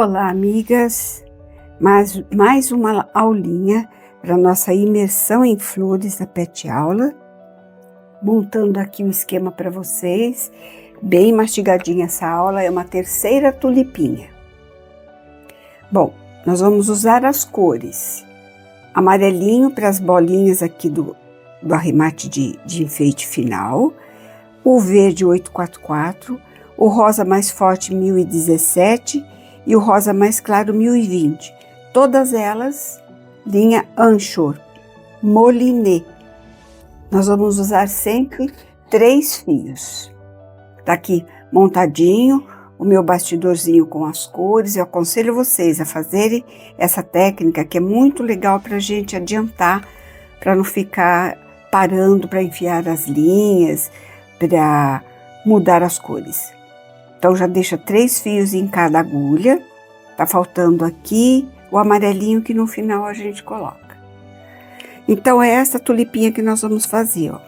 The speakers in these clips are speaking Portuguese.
Olá, amigas! Mais uma aulinha para nossa imersão em flores da Pet Aula. Montando aqui um esquema para vocês, bem mastigadinha essa aula, é uma terceira tulipinha. Bom, nós vamos usar as cores. Amarelinho para as bolinhas aqui do arremate de enfeite final, o verde 844, o rosa mais forte 1017 e o rosa mais claro 1020. Todas elas linha Anchor, Moliné. Nós vamos usar sempre 3 fios. Tá aqui montadinho o meu bastidorzinho com as cores. Eu aconselho vocês a fazerem essa técnica, que é muito legal para a gente adiantar, para não ficar parando para enfiar as linhas, para mudar as cores. Então já deixa 3 fios em cada agulha. Tá faltando aqui o amarelinho que no final a gente coloca. Então é essa tulipinha que nós vamos fazer, ó.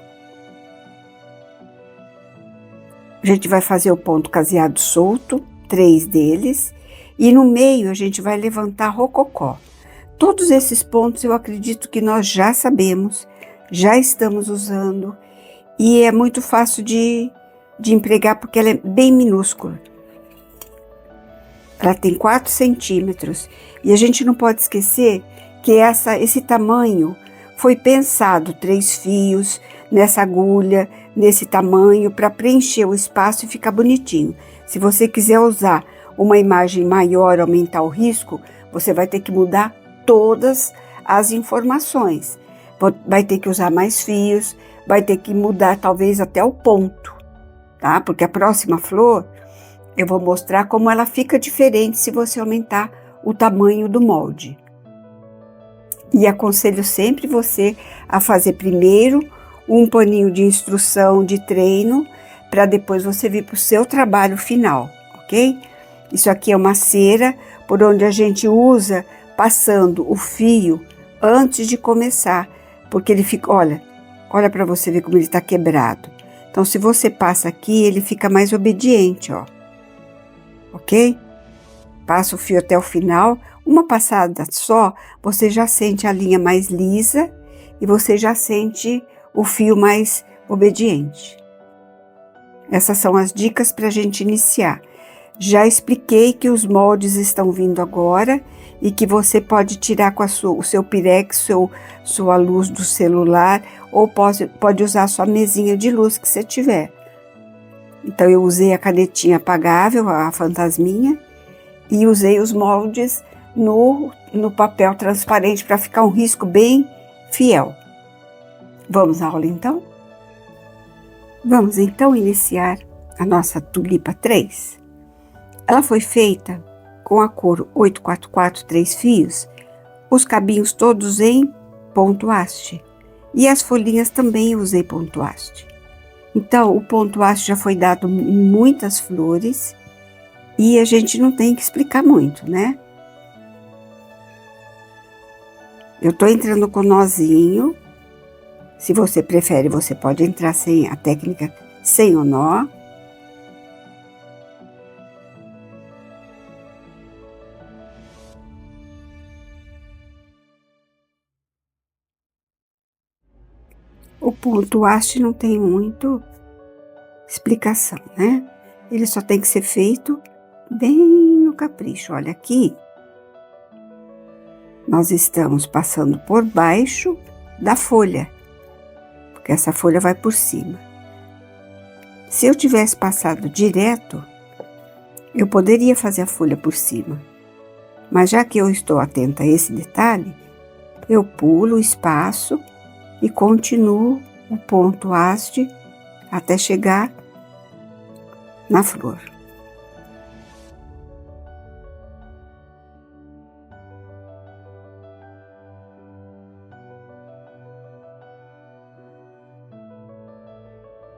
A gente vai fazer o ponto caseado solto, 3 deles, e no meio a gente vai levantar rococó. Todos esses pontos eu acredito que nós já sabemos, já estamos usando, e é muito fácil de empregar porque ela é bem minúscula. Ela tem 4 centímetros, e a gente não pode esquecer que esse tamanho foi pensado 3 fios nessa agulha, nesse tamanho, para preencher o espaço e ficar bonitinho. Se você quiser usar uma imagem maior, aumentar o risco, você vai ter que mudar todas as informações. Vai ter que usar mais fios, vai ter que mudar talvez até o ponto, tá? Porque a próxima flor eu vou mostrar como ela fica diferente se você aumentar o tamanho do molde. E aconselho sempre você a fazer primeiro um paninho de instrução, de treino, para depois você vir para o seu trabalho final, ok? Isso aqui é uma cera por onde a gente usa passando o fio antes de começar, porque ele fica, olha para você ver como ele está quebrado. Então, se você passa aqui, ele fica mais obediente, ó. Ok? Passa o fio até o final. Uma passada só, você já sente a linha mais lisa e você já sente o fio mais obediente. Essas são as dicas para a gente iniciar. Já expliquei que os moldes estão vindo agora e que você pode tirar com o seu pirex, sua luz do celular, ou pode usar a sua mesinha de luz que você tiver. Então eu usei a canetinha apagável, a fantasminha, e usei os moldes no papel transparente para ficar um risco bem fiel. Vamos à aula então? Vamos então iniciar a nossa tulipa 3. Ela foi feita com a cor 844, 3 fios, os cabinhos todos em ponto haste. E as folhinhas também eu usei ponto haste. Então, o ponto haste já foi dado em muitas flores e a gente não tem que explicar muito, né? Eu tô entrando com nozinho. Se você prefere, você pode entrar sem a técnica sem o nó. O ponto haste não tem muito explicação, né? Ele só tem que ser feito bem no capricho. Olha aqui, nós estamos passando por baixo da folha, porque essa folha vai por cima. Se eu tivesse passado direto, eu poderia fazer a folha por cima. Mas já que eu estou atenta a esse detalhe, eu pulo o espaço e continuo o ponto haste até chegar na flor.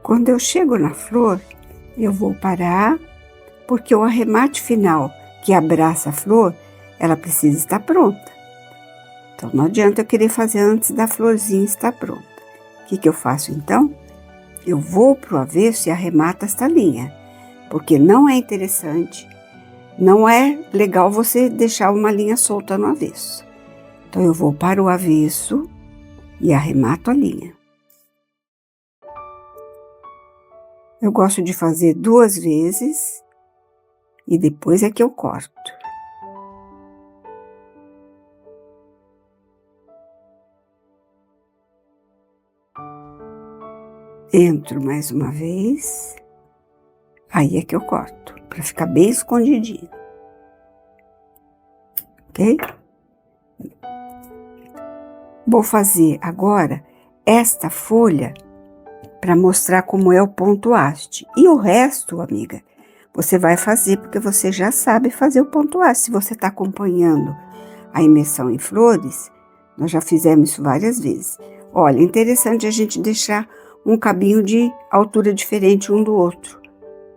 Quando eu chego na flor, eu vou parar, porque o arremate final que abraça a flor, ela precisa estar pronta. Então, não adianta eu querer fazer antes da florzinha estar pronta. O que eu faço então? Eu vou para o avesso e arremato esta linha, porque não é interessante não é legal você deixar uma linha solta no avesso. Então, eu vou para o avesso e arremato a linha. Eu gosto de fazer 2 vezes e depois é que eu corto. Entro mais uma vez, aí é que eu corto, para ficar bem escondidinho. Ok? Vou fazer agora esta folha para mostrar como é o ponto haste. E o resto, amiga, você vai fazer porque você já sabe fazer o ponto haste. Se você está acompanhando a imersão em flores, nós já fizemos isso várias vezes. Olha, é interessante a gente deixar um cabinho de altura diferente um do outro,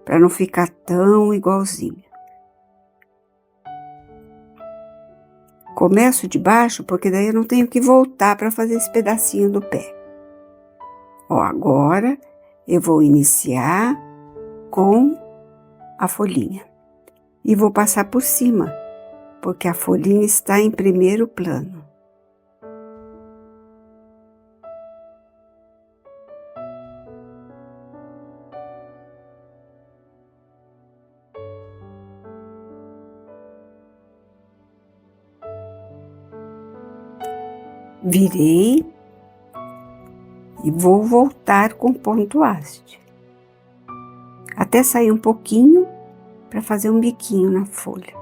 para não ficar tão igualzinho. Começo de baixo, porque daí eu não tenho que voltar para fazer esse pedacinho do pé. Ó, agora eu vou iniciar com a folhinha. E vou passar por cima, porque a folhinha está em primeiro plano. Virei e vou voltar com ponto haste. Até sair um pouquinho para fazer um biquinho na folha.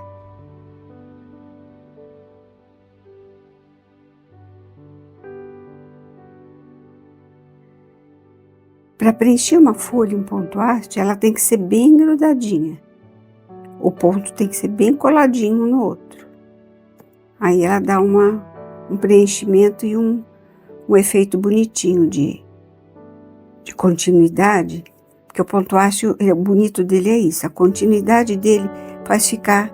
Para preencher uma folha em ponto haste, ela tem que ser bem grudadinha. O ponto tem que ser bem coladinho no outro. Aí ela dá um preenchimento e um efeito bonitinho de continuidade. Porque o ponto haste, o bonito dele é isso. A continuidade dele faz ficar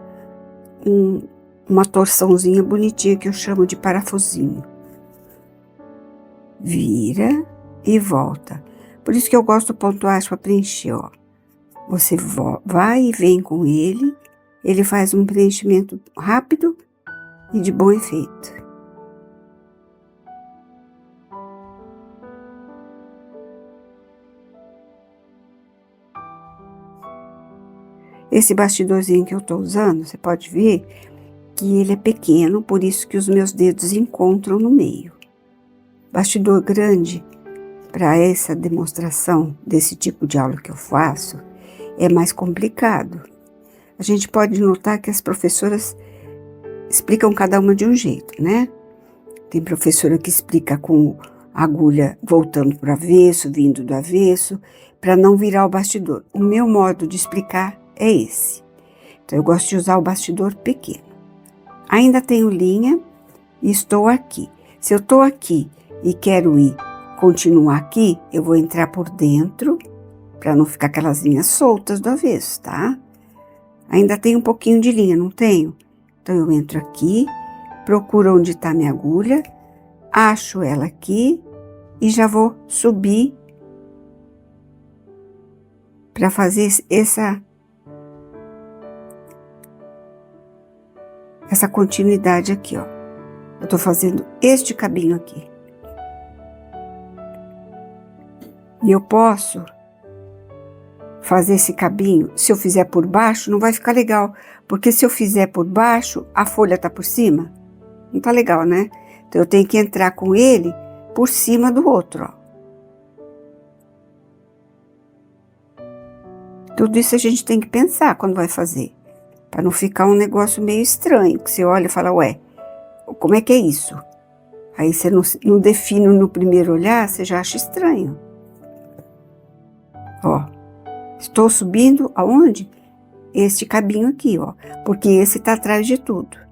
uma torçãozinha bonitinha que eu chamo de parafusinho. Vira e volta. Por isso que eu gosto do ponto haste para preencher, ó. Você vai e vem com ele, ele faz um preenchimento rápido e de bom efeito. Esse bastidorzinho que eu estou usando, você pode ver que ele é pequeno, por isso que os meus dedos encontram no meio. Bastidor grande, para essa demonstração desse tipo de aula que eu faço, é mais complicado. A gente pode notar que as professoras explicam cada uma de um jeito, né? Tem professora que explica com a agulha voltando para o avesso, vindo do avesso, para não virar o bastidor. O meu modo de explicar é esse. Então, eu gosto de usar o bastidor pequeno. Ainda tenho linha e estou aqui. Se eu estou aqui e quero continuar aqui, eu vou entrar por dentro, para não ficar aquelas linhas soltas do avesso, tá? Ainda tem um pouquinho de linha, não tenho? Então, eu entro aqui, procuro onde está minha agulha, acho ela aqui e já vou subir para fazer essa continuidade aqui, ó. Eu tô fazendo este cabinho aqui. E eu posso fazer esse cabinho, se eu fizer por baixo, não vai ficar legal, porque se eu fizer por baixo, a folha tá por cima. Não tá legal, né? Então, eu tenho que entrar com ele por cima do outro, ó. Tudo isso a gente tem que pensar quando vai fazer, para não ficar um negócio meio estranho, que você olha e fala, ué, como é que é isso? Aí você não define no primeiro olhar, você já acha estranho. Ó, estou subindo aonde? Este cabinho aqui, ó, porque esse tá atrás de tudo.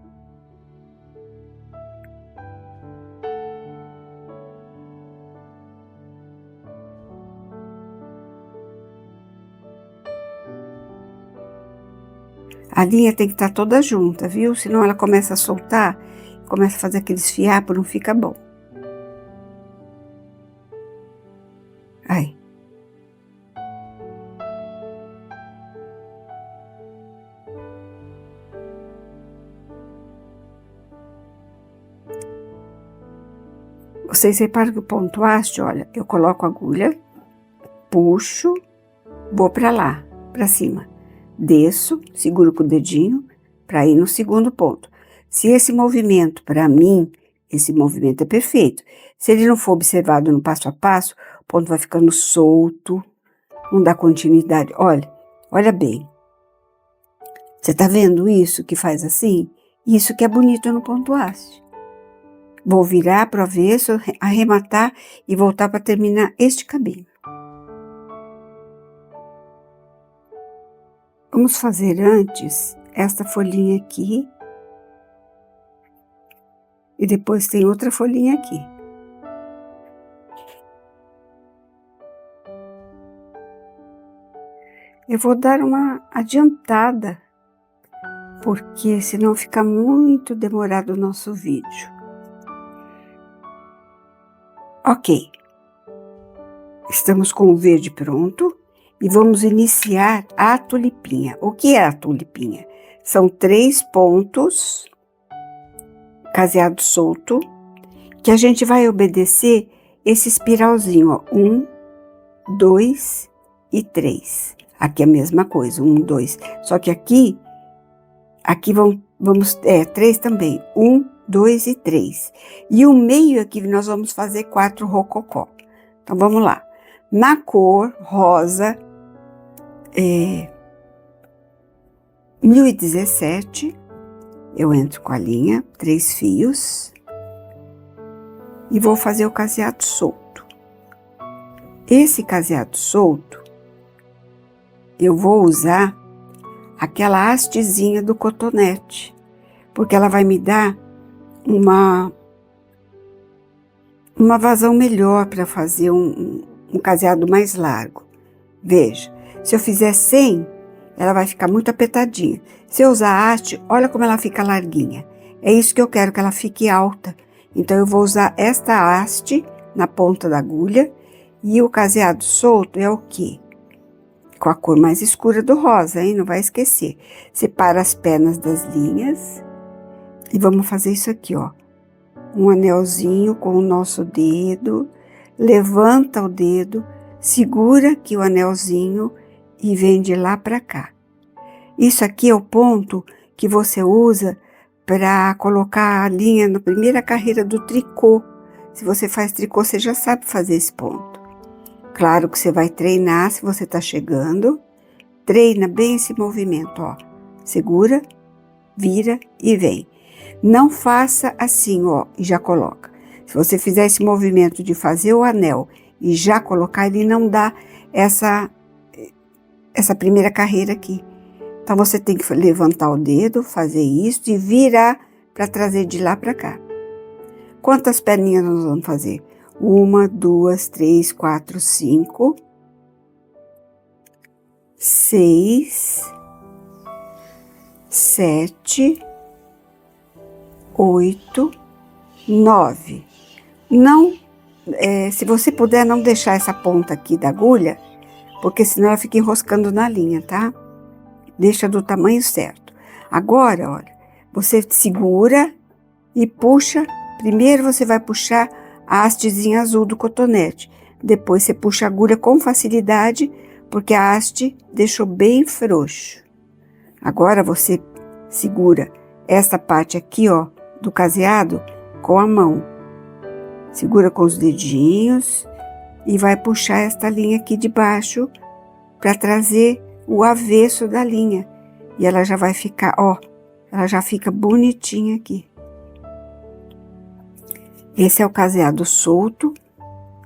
A linha tem que estar toda junta, viu? Senão ela começa a soltar, começa a fazer aqueles fiapos, não fica bom. Aí. Vocês reparam que o ponto haste, olha, eu coloco a agulha, puxo, vou para lá, para cima. Desço, seguro com o dedinho para ir no segundo ponto. Se esse movimento, para mim, esse movimento é perfeito. Se ele não for observado no passo a passo, o ponto vai ficando solto, não dá continuidade. Olha bem. Você tá vendo isso que faz assim? Isso que é bonito no ponto haste. Vou virar para o avesso, arrematar e voltar para terminar este cabinho. Vamos fazer antes esta folhinha aqui. E depois tem outra folhinha aqui. Eu vou dar uma adiantada, porque senão fica muito demorado o nosso vídeo. Ok. Estamos com o verde pronto e vamos iniciar a tulipinha. O que é a tulipinha? São 3 pontos, caseado solto, que a gente vai obedecer esse espiralzinho, ó. 1, 2 e 3. Aqui é a mesma coisa, 1, 2. Só que aqui vamos 3 também. 1, 2 e 3. E o meio aqui nós vamos fazer 4 rococó. Então, vamos lá. Na cor rosa, 1017, eu entro com a linha, 3 fios, e vou fazer o caseado solto. Esse caseado solto, eu vou usar aquela hastezinha do cotonete, porque ela vai me dar uma vazão melhor para fazer um caseado mais largo. Veja, se eu fizer 100, ela vai ficar muito apertadinha. Se eu usar haste, olha como ela fica larguinha. É isso que eu quero, que ela fique alta. Então, eu vou usar esta haste na ponta da agulha. E o caseado solto é o quê? Com a cor mais escura do rosa, hein? Não vai esquecer. Separa as pernas das linhas. E vamos fazer isso aqui, ó. Um anelzinho com o nosso dedo. Levanta o dedo, segura aqui o anelzinho e vem de lá para cá. Isso aqui é o ponto que você usa para colocar a linha na primeira carreira do tricô. Se você faz tricô, você já sabe fazer esse ponto. Claro que você vai treinar se você está chegando. Treina bem esse movimento, ó. Segura, vira e vem. Não faça assim, ó, e já coloca. Se você fizer esse movimento de fazer o anel e já colocar, ele não dá essa primeira carreira aqui. Então, você tem que levantar o dedo, fazer isso e virar para trazer de lá para cá. Quantas perninhas nós vamos fazer? 1, 2, 3, 4, 5, 6, 7, 8, 9. Não, se você puder não deixar essa ponta aqui da agulha, porque senão ela fica enroscando na linha, tá? Deixa do tamanho certo. Agora, olha, você segura e puxa. Primeiro você vai puxar a hastezinha azul do cotonete. Depois você puxa a agulha com facilidade, porque a haste deixou bem frouxo. Agora você segura essa parte aqui, ó, do caseado com a mão. Segura com os dedinhos e vai puxar esta linha aqui de baixo para trazer o avesso da linha. E ela já vai ficar, ó, ela já fica bonitinha aqui. Esse é o caseado solto,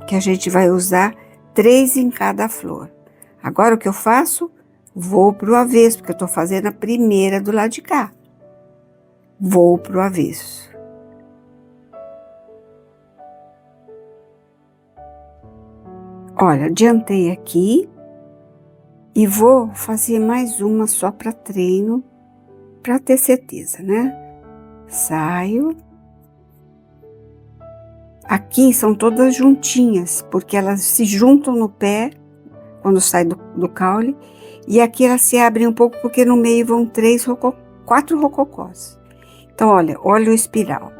que a gente vai usar 3 em cada flor. Agora o que eu faço? Vou pro avesso, porque eu tô fazendo a primeira do lado de cá. Vou pro avesso. Olha, adiantei aqui e vou fazer mais uma só para treino, para ter certeza, né? Saio. Aqui são todas juntinhas, porque elas se juntam no pé quando sai do caule. E aqui elas se abrem um pouco, porque no meio vão 4 rococós. Então, olha o espiral.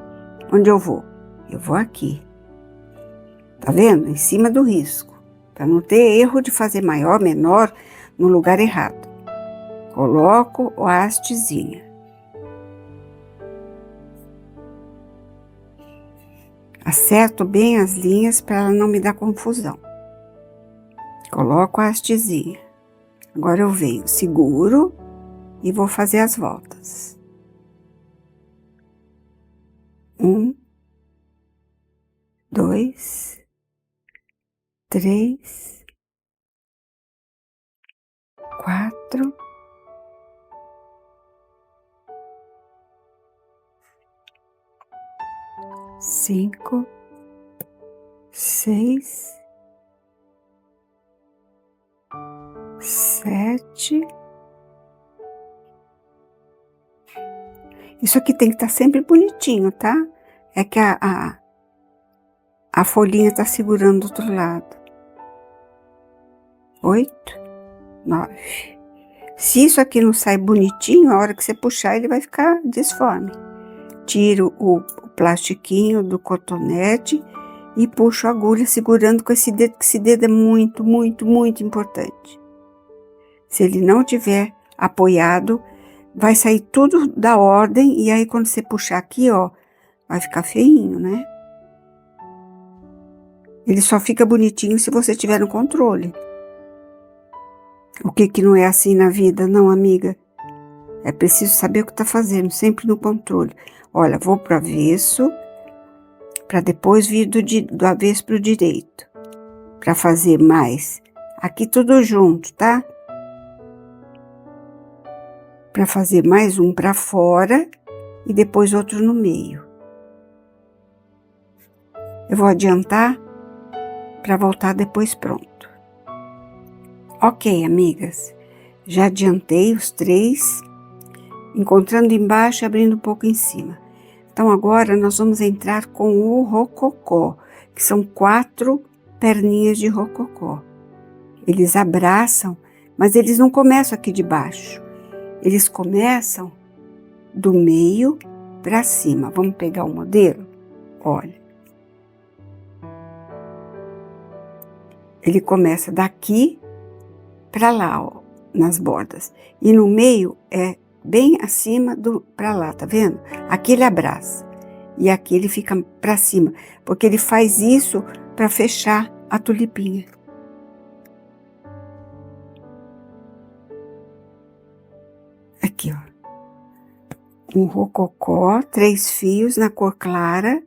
Onde eu vou? Eu vou aqui. Tá vendo? Em cima do risco, para não ter erro de fazer maior, menor, no lugar errado. Coloco a hastezinha. Acerto bem as linhas para ela não me dar confusão. Coloco a hastezinha. Agora eu venho, seguro e vou fazer as voltas. 1, 2, 3, 4, 5, 6, 7. Isso aqui tem que estar sempre bonitinho, tá? É que a folhinha tá segurando do outro lado. 8, 9. Se isso aqui não sai bonitinho, a hora que você puxar, ele vai ficar disforme. Tiro o plastiquinho do cotonete e puxo a agulha segurando com esse dedo, que esse dedo é muito, muito, muito importante. Se ele não tiver apoiado, vai sair tudo da ordem e aí quando você puxar aqui, ó, vai ficar feinho, né? Ele só fica bonitinho se você tiver no controle. O que não é assim na vida, não, amiga? É preciso saber o que tá fazendo, sempre no controle. Olha, vou pro avesso, para depois vir do avesso pro direito. Para fazer mais. Aqui tudo junto, tá? Para fazer mais um para fora e depois outro no meio. Eu vou adiantar para voltar depois pronto. Ok, amigas, já adiantei os 3, encontrando embaixo e abrindo um pouco em cima. Então agora nós vamos entrar com o rococó, que são 4 perninhas de rococó. Eles abraçam, mas eles não começam aqui de baixo. Eles começam do meio para cima. Vamos pegar o modelo? Olha. Ele começa daqui para lá, ó, nas bordas. E no meio é bem acima para lá, tá vendo? Aqui ele abraça. E aqui ele fica para cima. Porque ele faz isso para fechar a tulipinha. Aqui, ó. Um rococó, 3 fios na cor clara.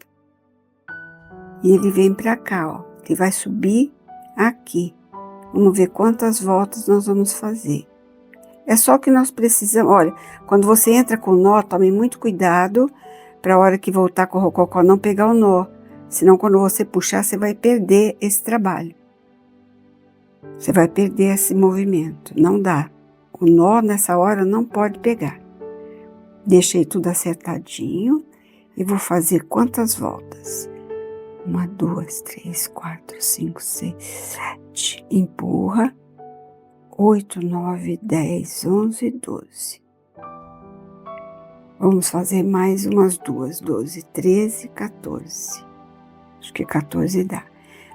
E ele vem para cá, ó. Ele vai subir aqui. Vamos ver quantas voltas nós vamos fazer. É só que nós precisamos... Olha, quando você entra com nó, tome muito cuidado para a hora que voltar com o rococó não pegar o nó. Senão, quando você puxar, você vai perder esse trabalho. Você vai perder esse movimento. Não dá. O nó, nessa hora, não pode pegar. Deixei tudo acertadinho e vou fazer quantas voltas? 1, 2, 3, 4, 5, 6, 7. Empurra. 8, 9, 10, 11, 12. Vamos fazer mais umas 2. 12, 13, 14. Acho que 14 dá.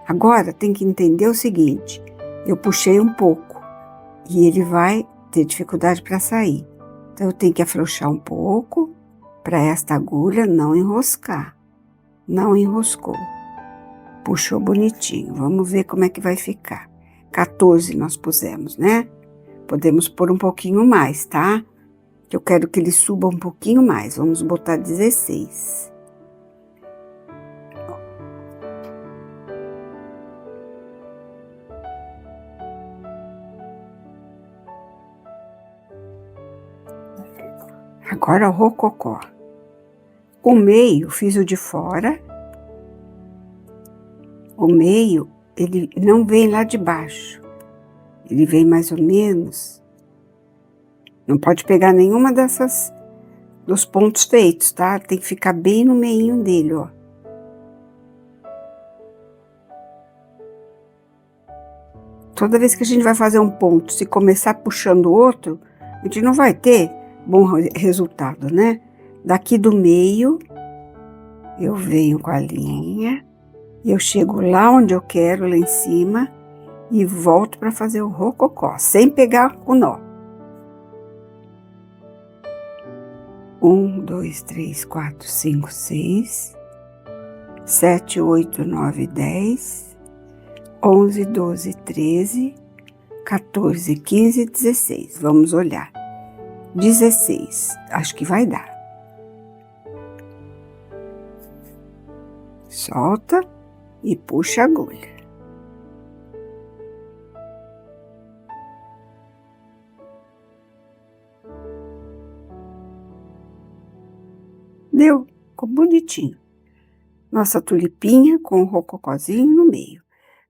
Agora tem que entender o seguinte. Eu puxei um pouco. E ele vai ter dificuldade para sair. Então eu tenho que afrouxar um pouco para esta agulha não enroscar. Não enroscou. Puxou bonitinho. Vamos ver como é que vai ficar. 14 nós pusemos, né? Podemos pôr um pouquinho mais, tá? Eu quero que ele suba um pouquinho mais. Vamos botar 16. Agora o rococó. O meio, fiz o de fora. O meio, ele não vem lá de baixo. Ele vem mais ou menos. Não pode pegar nenhuma dos pontos feitos, tá? Tem que ficar bem no meinho dele, ó. Toda vez que a gente vai fazer um ponto, se começar puxando o outro, a gente não vai ter bom resultado, né? Daqui do meio, eu venho com a linha Eu chego lá onde eu quero, lá em cima, e volto para fazer o rococó, sem pegar o nó. 1, 2, 3, 4, 5, 6, 7, 8, 9, 10, 11, 12, 13, 14, 15, 16. Vamos olhar. 16, acho que vai dar. Solta e puxa a agulha. Deu, ficou bonitinho. Nossa tulipinha com o rococózinho no meio.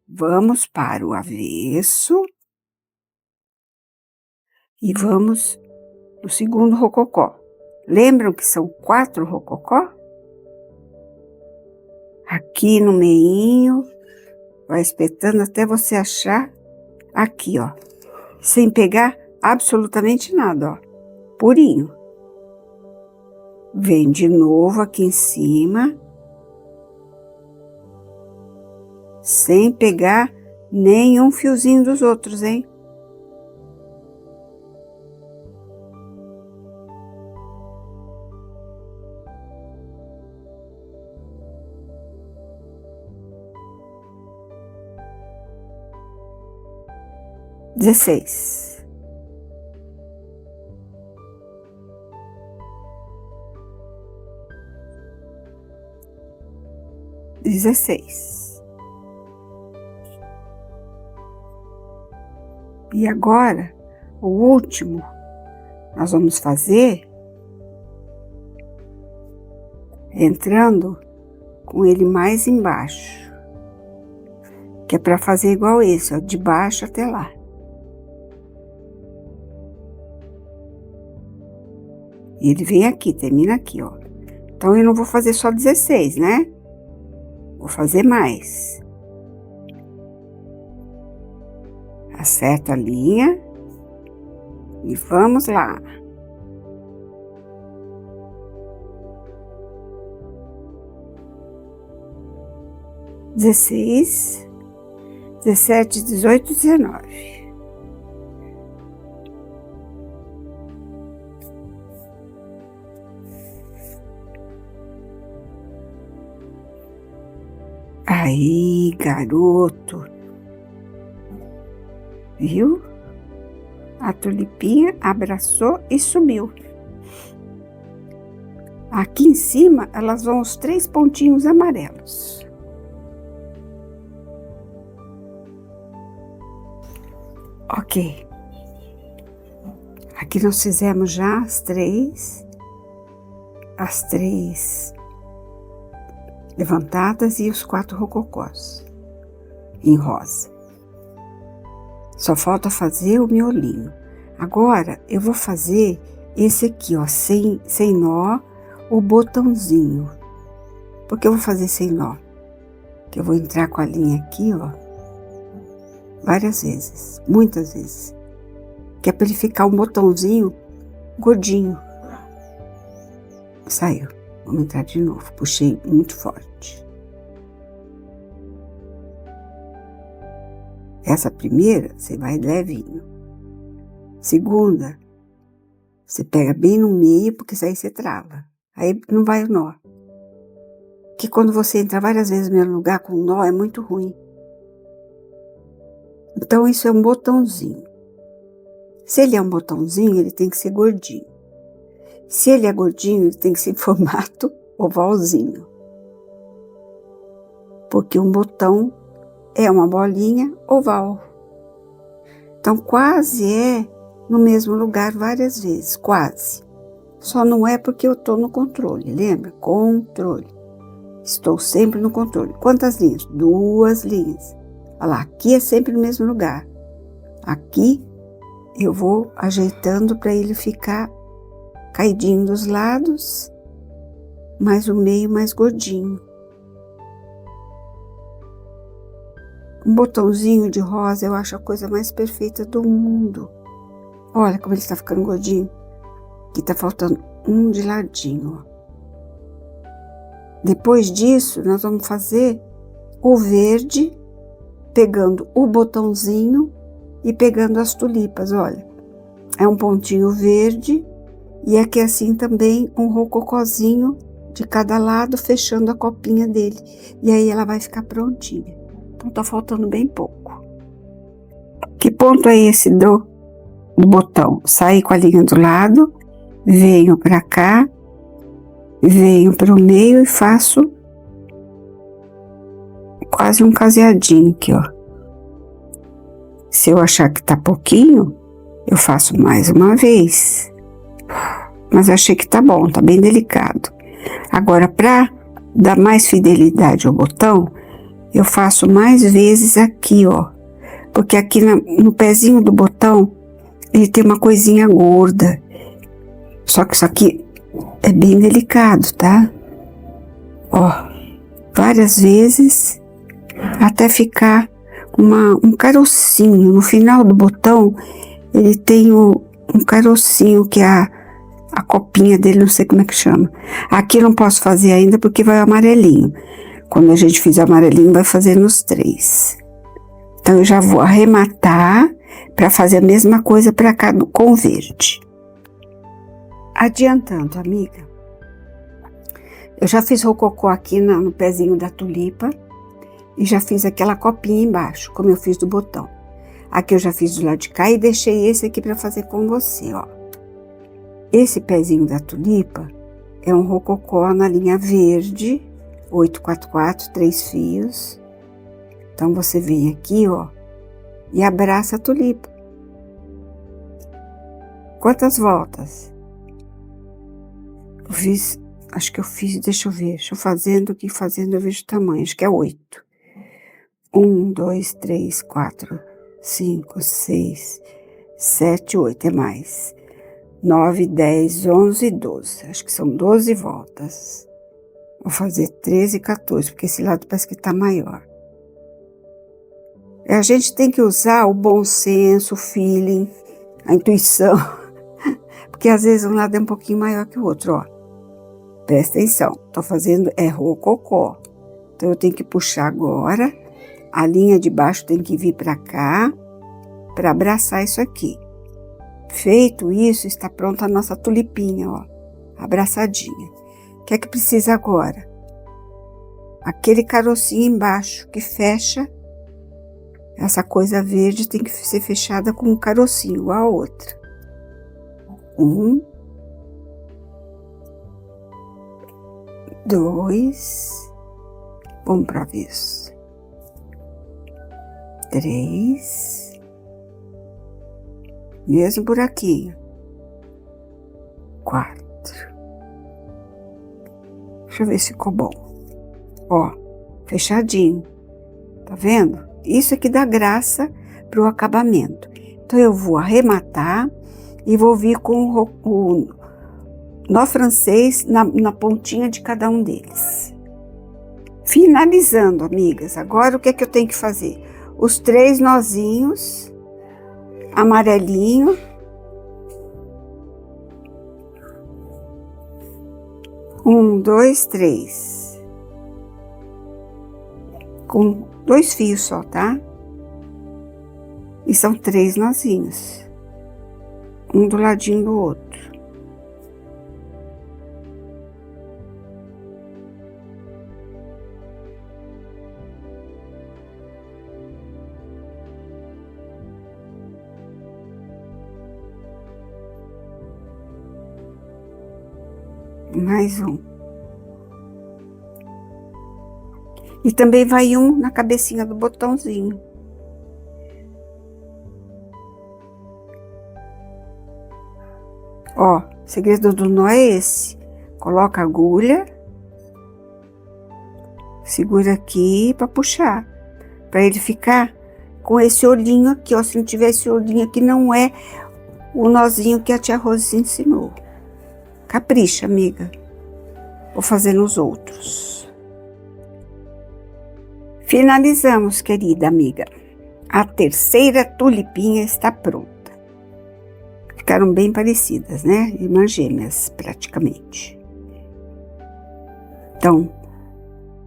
Vamos para o avesso. E vamos no segundo rococó. Lembram que são 4 rococó? Aqui no meinho, vai espetando até você achar aqui, ó. Sem pegar absolutamente nada, ó. Purinho. Vem de novo aqui em cima. Sem pegar nenhum fiozinho dos outros, hein? Dezesseis. 16. E agora, o último, nós vamos fazer entrando com ele mais embaixo, que é para fazer igual esse, ó, de baixo até lá. E ele vem aqui, termina aqui, ó. Então, eu não vou fazer só 16, né? Vou fazer mais. Acerta a linha e vamos lá. Dezesseis, 17, 18, 19. Aí, garoto. Viu? A tulipinha abraçou e subiu. Aqui em cima, elas vão os 3 pontinhos amarelos. Ok. Aqui nós fizemos já as três levantadas e os 4 rococós em rosa. Só falta fazer o miolinho. Agora, eu vou fazer esse aqui, ó, sem nó, o botãozinho. Por que eu vou fazer sem nó? Que eu vou entrar com a linha aqui, ó, várias vezes, muitas vezes. Que é para ele ficar um botãozinho gordinho. Saiu. Vamos entrar de novo. Puxei muito forte. Essa primeira, você vai levinho. Segunda, você pega bem no meio, porque isso aí você trava. Aí não vai o nó. Que quando você entra várias vezes no mesmo lugar com nó, é muito ruim. Então, isso é um botãozinho. Se ele é um botãozinho, ele tem que ser gordinho. Se ele é gordinho, ele tem que ser em formato ovalzinho. Porque um botão é uma bolinha oval. Então, quase é no mesmo lugar várias vezes, quase. Só não é porque eu estou no controle, lembra? Controle. Estou sempre no controle. Quantas linhas? 2 linhas. Olha lá, aqui é sempre no mesmo lugar. Aqui eu vou ajeitando para ele ficar caidinho dos lados, mas o meio mais gordinho. Um botãozinho de rosa eu acho a coisa mais perfeita do mundo. Olha como ele está ficando gordinho. Aqui está faltando um de ladinho. Depois disso, nós vamos fazer o verde, pegando o botãozinho e pegando as tulipas, olha. É um pontinho verde e aqui assim também um rococózinho de cada lado, fechando a copinha dele. E aí ela vai ficar prontinha. Então tá faltando bem pouco. Que ponto é esse do botão? Saí com a linha do lado, venho pra cá, venho pro meio e faço quase um caseadinho aqui, ó. Se eu achar que tá pouquinho, eu faço mais uma vez. Mas achei que tá bom, tá bem delicado. Agora, pra dar mais fidelidade ao botão, eu faço mais vezes aqui, ó. Porque aqui no pezinho do botão, ele tem uma coisinha gorda. Só que isso aqui é bem delicado, tá? Ó, várias vezes, até ficar um carocinho. No final do botão, ele tem um carocinho, que é a copinha dele, não sei como é que chama. Aqui não posso fazer ainda porque vai amarelinho. Quando a gente fizer amarelinho, vai fazer nos 3. Então, eu já vou arrematar para fazer a mesma coisa para cá com verde. Adiantando, amiga. Eu já fiz rococó aqui no pezinho da tulipa e já fiz aquela copinha embaixo, como eu fiz do botão. Aqui eu já fiz do lado de cá e deixei esse aqui para fazer com você, ó. Esse pezinho da tulipa é um rococó na linha verde, 844, 3 fios. Então, você vem aqui, ó, e abraça a tulipa. Quantas voltas? Eu fiz, acho que eu fiz, deixa eu ver, deixa eu fazendo aqui, eu vejo o tamanho, acho que é 8. 1, 2, 3, 4, 5, 6, 7, 8, é mais. 9, 10, 11, 12, acho que são 12 voltas. Vou fazer 13 e 14, porque esse lado parece que tá maior. A gente tem que usar o bom senso, o feeling, a intuição, porque às vezes um lado é um pouquinho maior que o outro, ó. Presta atenção, tô fazendo rococó. Então, eu tenho que puxar agora, a linha de baixo tem que vir pra cá, para abraçar isso aqui. Feito isso, está pronta a nossa tulipinha, ó, abraçadinha. O que é que precisa agora? Aquele carocinho embaixo que fecha. Essa coisa verde tem que ser fechada com um carocinho, igual a outra. 1, 2, vamos para a vez. 3, mesmo buraquinho. 4. Deixa eu ver se ficou bom. Ó, fechadinho. Tá vendo? Isso aqui dá graça pro acabamento. Então, eu vou arrematar e vou vir com o nó francês na pontinha de cada um deles. Finalizando, amigas. Agora, o que é que eu tenho que fazer? Os 3 nozinhos, amarelinho. 1, 2, 3. Com 2 fios só, tá? E são 3 nozinhos. Um do ladinho do outro. Mais um. E também vai um na cabecinha do botãozinho. Ó, o segredo do nó é esse. Coloca a agulha. Segura aqui para puxar. Para ele ficar com esse olhinho aqui, ó. Se não tiver esse olhinho aqui, não é o nozinho que a tia Rose ensinou. Capricha, amiga. Vou fazer nos outros. Finalizamos, querida amiga. A terceira tulipinha está pronta. Ficaram bem parecidas, né? Irmãs gêmeas, praticamente. Então,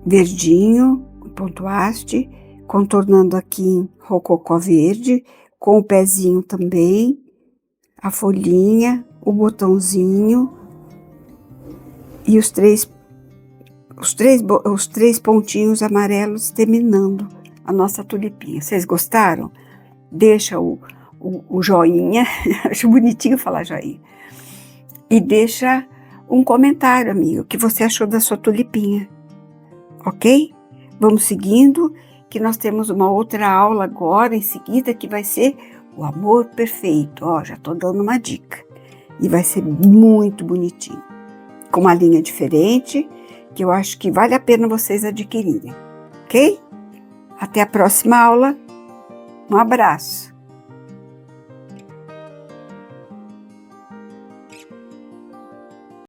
verdinho, um ponto haste, contornando aqui em rococó verde, com o pezinho também, a folhinha, o botãozinho e os três pontinhos amarelos terminando a nossa tulipinha. Vocês gostaram? Deixa o joinha, acho bonitinho falar joinha, e deixa um comentário, amigo, o que você achou da sua tulipinha, ok? Vamos seguindo, que nós temos uma outra aula agora em seguida, que vai ser o amor perfeito. Ó, já tô dando uma dica, e vai ser muito bonitinho, com uma linha diferente, que eu acho que vale a pena vocês adquirirem, ok? Até a próxima aula, um abraço!